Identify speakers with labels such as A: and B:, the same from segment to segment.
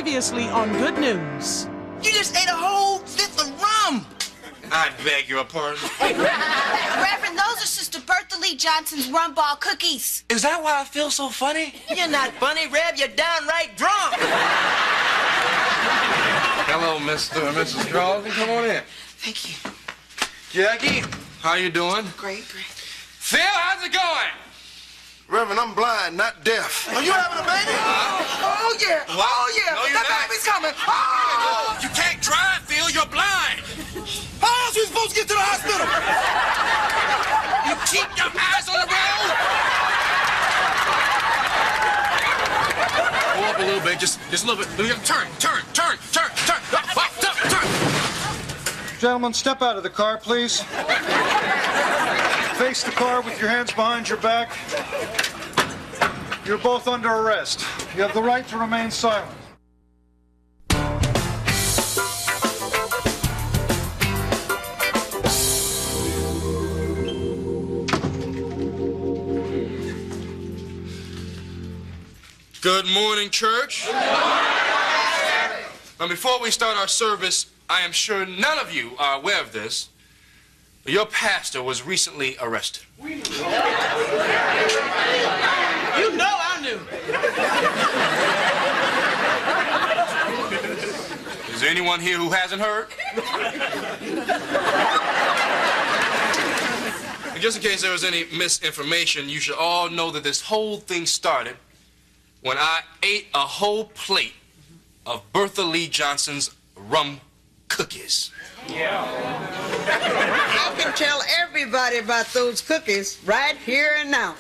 A: Previously on Good News.
B: You just ate a whole fifth of rum.
C: I beg your pardon.
D: Reverend, those are Sister Bertha Lee Johnson's rum ball cookies.
C: Is that why I feel so funny?
B: You're not funny, Rev. You're downright drunk.
C: Hello, Mr. and Mrs. Carlton. Come on in.
B: Thank you.
C: Jackie, how you doing?
B: Great.
C: Phil, how's it going?
E: Reverend, I'm blind, not deaf.
B: Are you having a baby? Oh, yeah.
C: What?
B: Oh, yeah.
C: No, you're
B: That
C: not.
B: baby's coming. Oh!
C: You can't drive, Phil. You're blind.
B: How else are we supposed to get to the hospital?
C: You keep your eyes on the road. Go up a little bit, just a little bit. Turn.
F: Gentlemen, step out of the car, please. Face the car with your hands behind your back. You're both under arrest. You have the right to remain silent.
C: Good morning, church. Now, before we start our service, I am sure none of you are aware of this, but your pastor was recently arrested.
A: You know I knew.
C: Is there anyone here who hasn't heard? And just in case there was any misinformation, you should all know that this whole thing started when I ate a whole plate of Bertha Lee Johnson's rum cookies.
G: I can tell everybody about those cookies right here and now.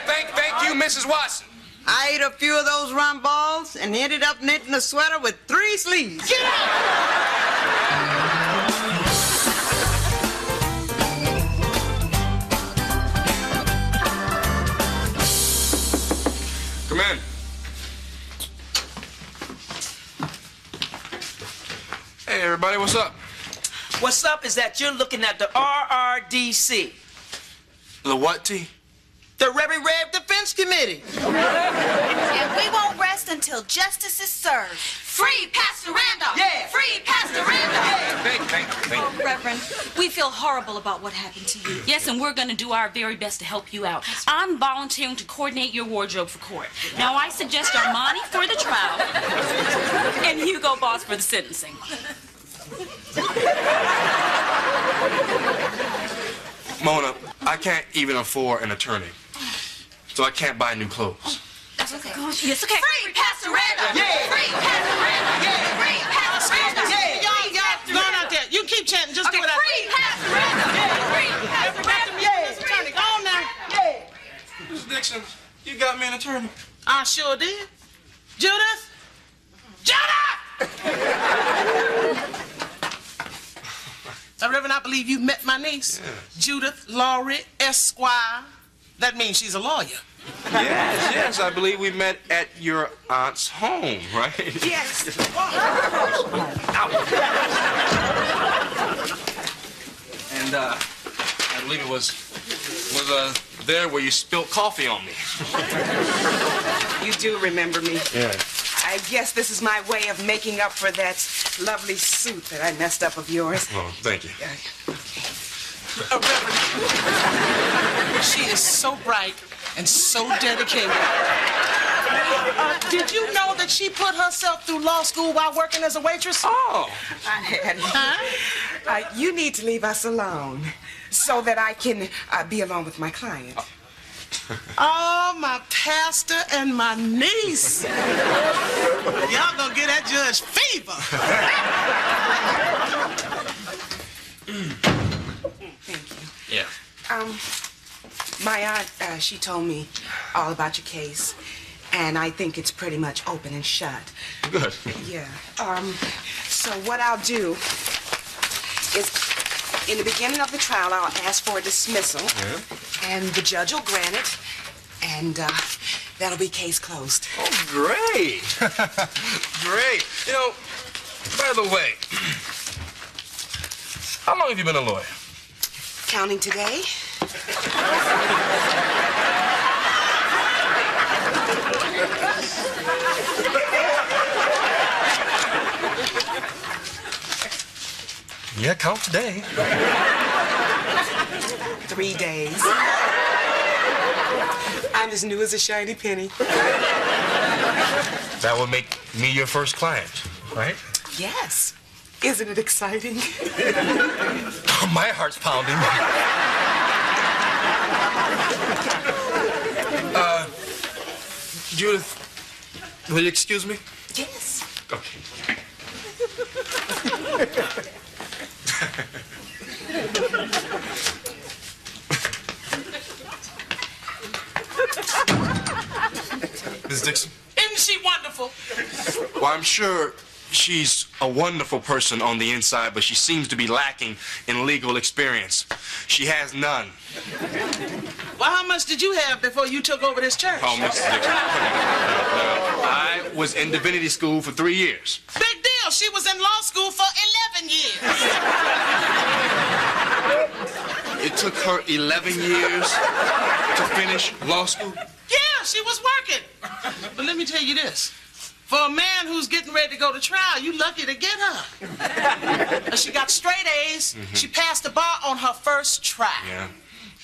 C: Thank you, Mrs. Watson.
G: I ate a few of those rum balls and ended up knitting a sweater with 3 sleeves.
C: Come in. Hey, everybody, what's up?
B: What's up is that you're looking at the RRDC,
C: The what, T?
B: the Reverend Rev Defense Committee.
D: And we won't rest until justice is served. Free Pastor Randolph!
B: Yeah.
D: Free Pastor Randolph!
C: Thank you.
H: Reverend, we feel horrible about what happened to you. Yes, and we're going to do our very best to help you out. I'm volunteering to coordinate your wardrobe for court. Now, I suggest Armani for the trial and Hugo Boss for the sentencing.
C: Mona, I can't even afford an attorney, so I can't buy new clothes.
H: That's okay. Yes, okay.
D: Free Pastor Randolph!
B: Yeah.
D: Free Pastor Randolph!
B: Yeah.
D: Free Pastor Randolph!
A: Y'all going out there. You keep chanting. Just do
D: Okay,
A: it out
D: free Pastor Randolph! Free Pastor Randolph!
A: there. Go on now.
C: Miss Dixon, you got me an attorney.
A: I sure did. Judith? Reverend, I believe you met my niece, Judith Laurie Esquire. That means she's a lawyer.
C: Yes, I believe we met at your aunt's home, right?
B: Yes.
C: And I believe it was there where you spilled coffee on me.
I: You do remember me.
C: Yeah.
I: I guess this is my way of making up for that lovely suit that I messed up of yours.
C: Oh, thank you.
A: Reverend, she is so bright and so dedicated. Did you know that she put herself through law school while working as a waitress?
C: Oh.
I: I had.
A: Huh?
I: You need to leave us alone so that I can be alone with my client.
A: Oh, my pastor and my niece. Y'all gonna get that judge fever.
I: Thank you.
C: Yeah.
I: My aunt, she told me all about your case, and I think it's pretty much open and shut.
C: Good.
I: Yeah. So what I'll do is, in the beginning of the trial, I'll ask for a dismissal, and the judge will grant it, and that'll be case closed.
C: Oh, great. Great. You know, by the way, how long have you been a lawyer?
I: Counting today?
C: Yeah, count today.
I: 3 days. I'm as new as a shiny penny.
C: That would make me your first client, right?
I: Yes. Isn't it exciting?
C: My heart's pounding. Judith, will you excuse me?
I: Yes.
C: Okay. Ms. Dixon?
A: Isn't she wonderful?
C: Well, I'm sure she's a wonderful person on the inside, but she seems to be lacking in legal experience. She has none.
A: Well, how much did you have before you took over this church?
C: Oh, Mrs. Dixon. I was in divinity school for 3 years.
A: Big deal. She was in law school for 11 years.
C: It took her 11 years to finish law school?
A: Yeah, she was working. But let me tell you this. For a man who's getting ready to go to trial, you lucky to get her. She got straight A's. She passed the bar on her first try.
C: Yeah.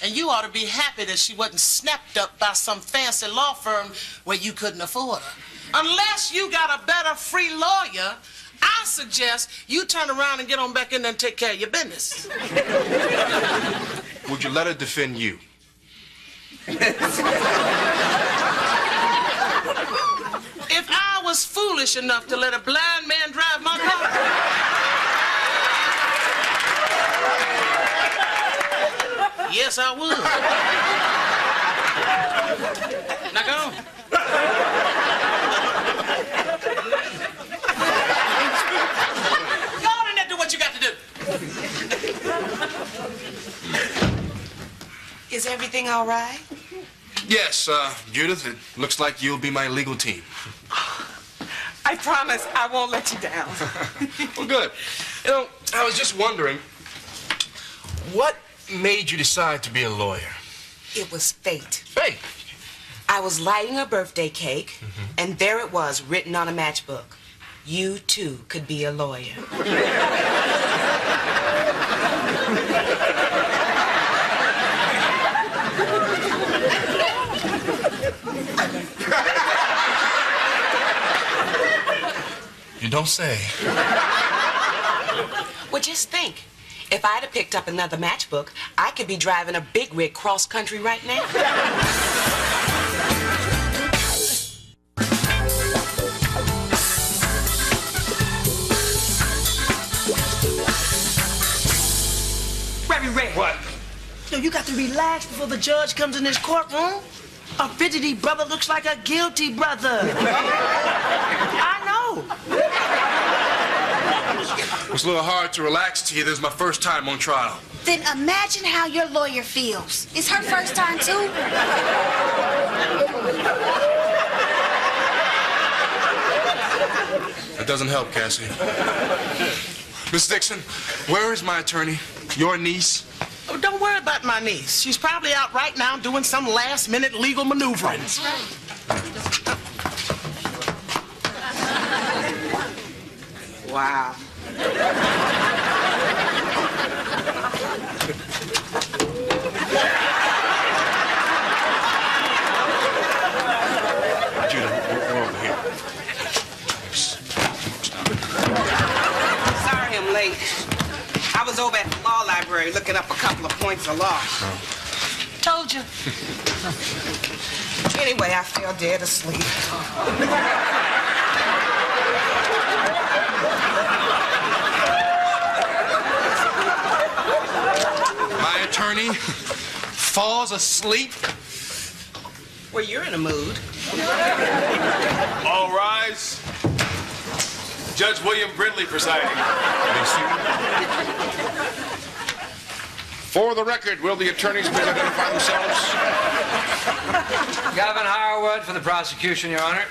A: And you ought to be happy that she wasn't snapped up by some fancy law firm where you couldn't afford her. Unless you got a better free lawyer, I suggest you turn around and get on back in there and take care of your business.
C: Would you let her defend you?
A: If I was foolish enough to let a blind man drive my car, yes, I would. Now go on. Go on in there, do what you got to do.
I: Is everything all right?
C: Yes, Judith, it looks like you'll be my legal team.
I: I promise I won't let you down.
C: Well, good. You know, I was just wondering, what made you decide to be a lawyer?
I: It was fate.
C: Fate?
I: I was lighting a birthday cake, and there it was written on a matchbook. You, too, could be a lawyer.
C: You don't say.
I: Well, just think. If I'd have picked up another matchbook, I could be driving a big rig cross country right now.
A: Very rare.
C: What?
A: Yo, you got to relax before the judge comes in this courtroom. A fidgety brother looks like a guilty brother. I know.
C: It was a little hard to relax to you. This is my first time on trial.
D: Then imagine how your lawyer feels. It's her first time, too.
C: That doesn't help, Cassie. Miss Dixon, where is my attorney? Your niece?
A: Oh, don't worry about my niece. She's probably out right now doing some last-minute legal maneuvering.
I: Wow.
C: Judah, we're over here.
I: Sorry I'm late. I was over at the law library looking up a couple of points of law.
A: Told you.
I: Anyway, I fell dead asleep.
C: My attorney falls asleep.
I: Well, you're in a mood.
J: All rise. Judge William Brindley presiding. For the record, will the attorneys please identify themselves?
K: Gavin Harwood for the prosecution, Your Honor.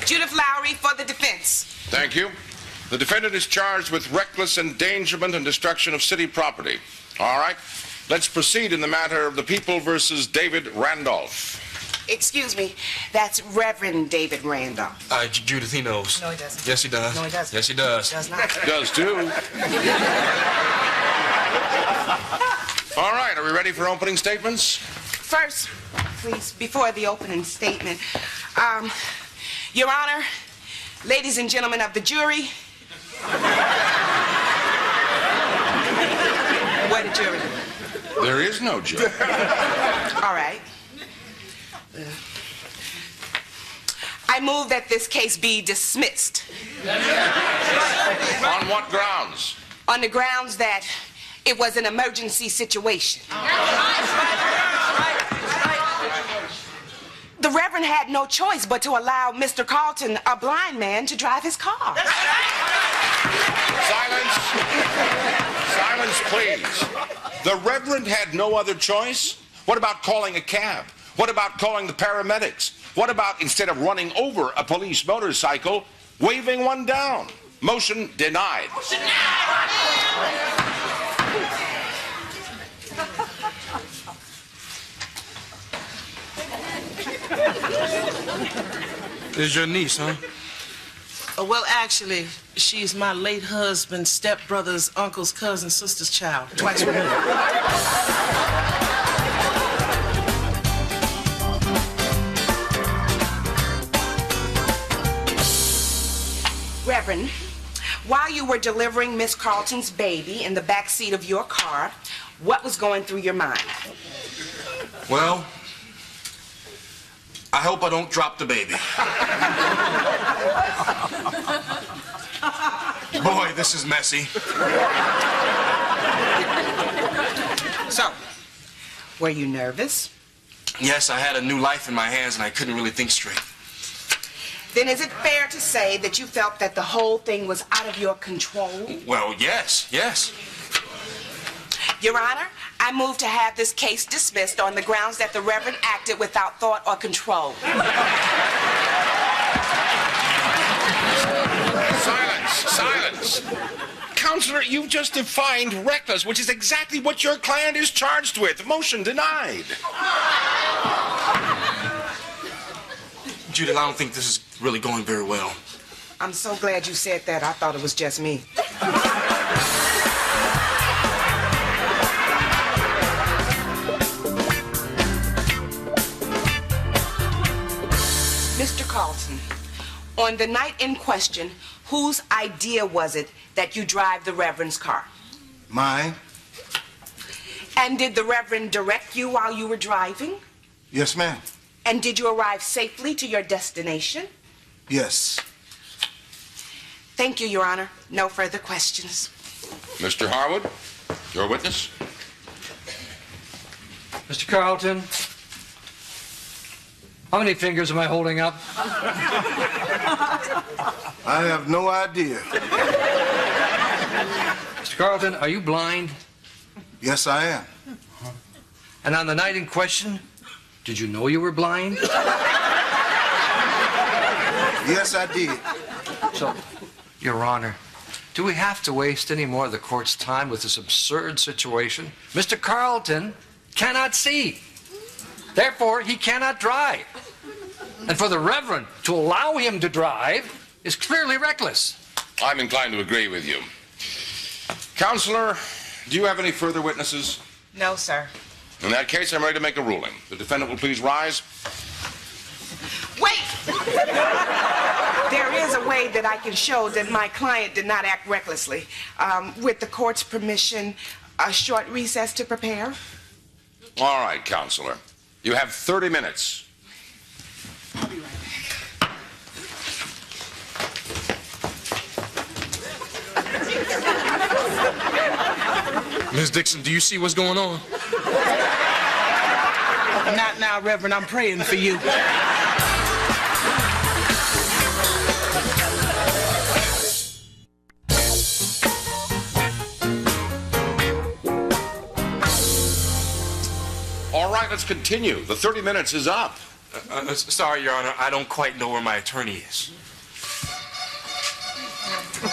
I: Judith Lowry for the defense.
J: Thank you. The defendant is charged with reckless endangerment and destruction of city property. All right. Let's proceed in the matter of the People versus David Randolph.
I: Excuse me, that's Reverend David Randolph.
C: Judith, he knows.
I: No, he doesn't.
C: Yes, he does.
I: No, he doesn't.
C: Yes, he does.
I: Does not.
J: Does too. All right, are we ready for opening statements?
I: First, please, before the opening statement, Your Honor, ladies and gentlemen of the jury. What a jury.
J: There is no jury.
I: All right. I move that this case be dismissed.
J: On what grounds?
I: On the grounds that it was an emergency situation. The Reverend had no choice but to allow Mr. Carlton, a blind man, to drive his car.
J: Silence. Silence, please. The Reverend had no other choice? What about calling a cab? What about calling the paramedics? What about, instead of running over a police motorcycle, waving one down? Motion denied.
C: This is your niece, huh?
A: Well, actually, she's my late husband's stepbrother's uncle's cousin's sister's child. Twice removed.
I: Reverend, while you were delivering Miss Carlton's baby in the back seat of your car, what was going through your mind?
C: Well, I hope I don't drop the baby. Boy, this is messy.
I: So, were you nervous?
C: Yes, I had a new life in my hands and I couldn't really think straight.
I: Then is it fair to say that you felt that the whole thing was out of your control?
C: Well, yes.
I: Your Honor, I move to have this case dismissed on the grounds that the Reverend acted without thought or control.
J: Silence. Counselor, you've just defined reckless, which is exactly what your client is charged with. Motion denied.
C: Judith, I don't think this is really going very well.
I: I'm so glad you said that. I thought it was just me. Mr. Carlton, on the night in question, whose idea was it that you drive the Reverend's car?
E: Mine?
I: And did the Reverend direct you while you were driving?
E: Yes, ma'am.
I: And did you arrive safely to your destination?
E: Yes.
I: Thank you, Your Honor. No further questions.
J: Mr. Harwood, your witness.
K: Mr. Carlton, how many fingers am I holding up?
E: I have no idea.
K: Mr. Carlton, are you blind?
E: Yes, I am.
K: And on the night in question, did you know you were blind?
E: Yes, I did.
K: So, Your Honor, do we have to waste any more of the court's time with this absurd situation? Mr. Carlton cannot see. Therefore, he cannot drive. And for the Reverend to allow him to drive is clearly reckless.
J: I'm inclined to agree with you. Counselor, do you have any further witnesses?
I: No, sir.
J: In that case, I'm ready to make a ruling. The defendant will please rise.
I: Wait! There is a way that I can show that my client did not act recklessly. With the court's permission, a short recess to prepare.
J: All right, Counselor. You have 30 minutes.
I: I'll be right back.
C: Ms. Dixon, do you see what's going on?
A: Not now, Reverend. I'm praying for you.
J: All right, let's continue. The 30 minutes is up.
C: Sorry, Your Honor. I don't quite know where my attorney is.
D: Can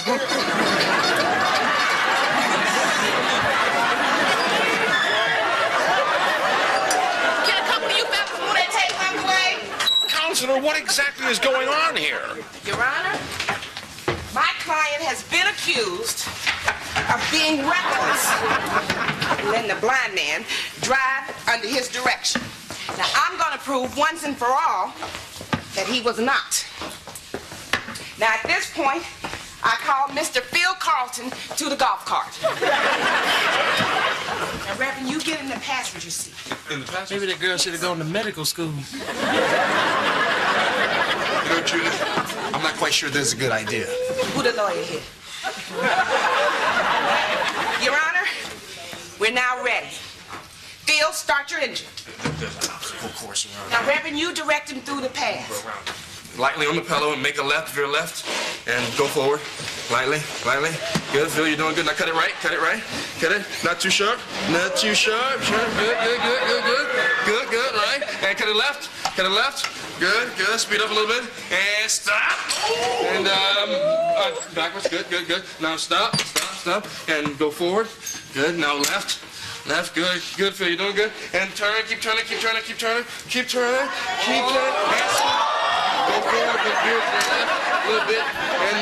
D: a couple of you fellas move that table out the way?
J: Counselor, what exactly is going on here?
I: Your Honor, my client has been accused of being reckless and letting the blind man drive under his direction. Now, I'm going to prove once and for all that he was not. Now, at this point, I call Mr. Phil Carlton to the golf cart. Now, Reverend, you get in the passenger seat.
C: In the passenger?
A: Maybe that girl should have gone to medical school.
L: You know, Judith, I'm not quite sure this is a good idea.
I: Who the lawyer here? Your Honor, we're now ready. Phil, start your engine.
C: Of course, Your Honor.
I: Now, Reverend, you direct him through the path.
C: Lightly on the pillow and make a left, veer left, and go forward. Lightly, lightly. Good, Phil, you're doing good. Now cut it right, cut it right. Cut it, not too sharp, not too sharp. Sharp, good, good, good, good, good. Good, good, right. And cut it left, Good, good, speed up a little bit. And stop. And backwards, good, good, good. Now stop, stop, and go forward. Good, now left. Left, good, good, Phil, you're doing good. And turn, keep turning, keep turning, keep turning, keep turning, keep turning. And stop. Go forward, good, good, left, a little bit, and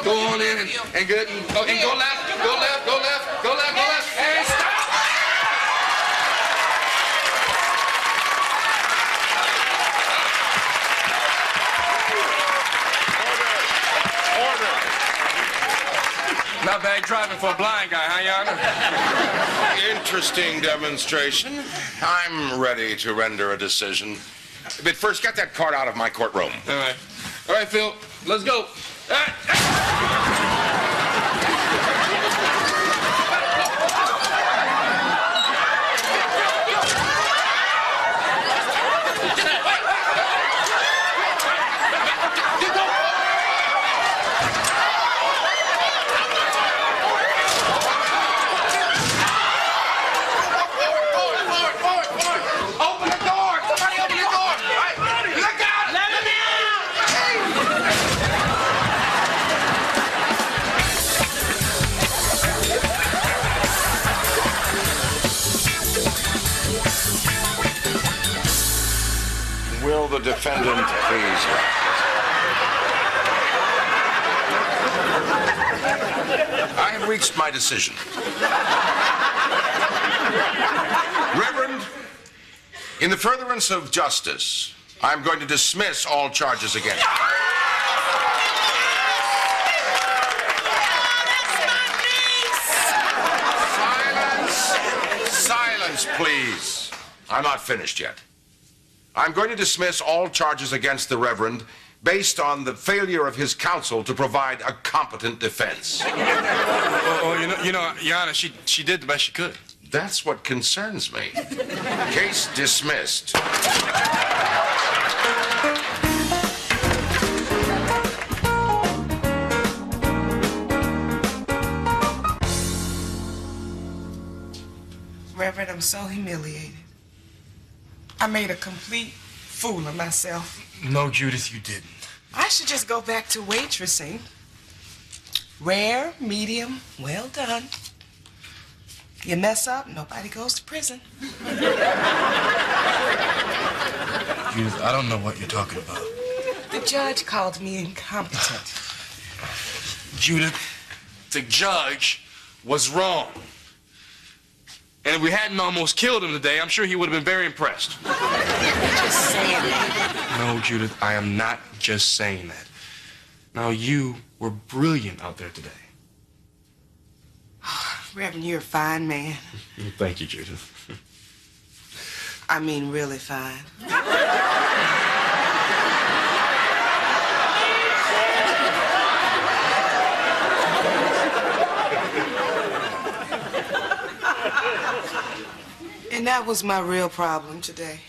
C: go on in, and good, and go left, go left, go left, go left, go left, and stop!
J: Order.
C: Not bad driving for a blind guy, huh, Your Honor?
J: Interesting demonstration. I'm ready to render a decision. But first, get that cart out of my courtroom.
C: All right. All right, Phil, let's go.
J: Will the defendant please rise? I have reached my decision. Reverend, in the furtherance of justice, I'm going to dismiss all charges against you. Silence, please. I'm not finished yet. I'm going to dismiss all charges against the Reverend based on the failure of his counsel to provide a competent defense.
C: You know, Your Honor, she did the best she could.
J: That's what concerns me. Case dismissed.
I: Reverend, I'm so humiliated. I made a complete fool of myself.
L: No, Judith, you didn't.
I: I should just go back to waitressing. Rare, medium, well done. You mess up, nobody goes to prison.
L: Judith, I don't know what you're talking about.
I: The judge called me incompetent.
C: Judith, the judge was wrong. And if we hadn't almost killed him today, I'm sure he would have been very impressed.
I: Just saying that.
C: No, Judith, I am not just saying that. Now, you were brilliant out there today.
I: Reverend, you're a fine man.
C: Thank you, Judith.
I: I mean, really fine. And that was my real problem today.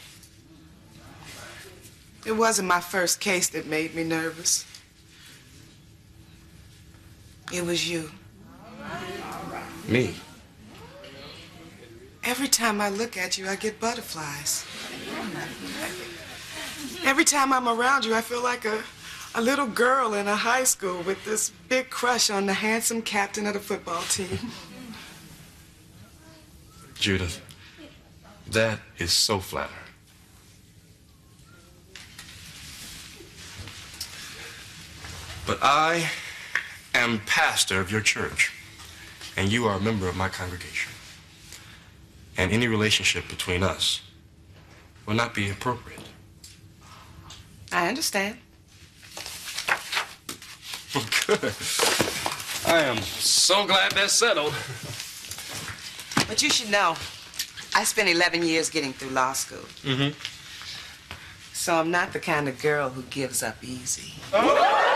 I: It wasn't my first case that made me nervous. It was you.
C: Me?
I: Every time I look at you, I get butterflies. Every time I'm around you, I feel like a little girl in a high school with this big crush on the handsome captain of the football team.
C: Judith, that is so flattering. But I am pastor of your church, and you are a member of my congregation. And any relationship between us will not be appropriate.
I: I understand.
C: Good. I am so glad that's settled.
I: But you should know, I spent 11 years getting through law school.
C: Mm-hmm.
I: So I'm not the kind of girl who gives up easy.
C: Oh.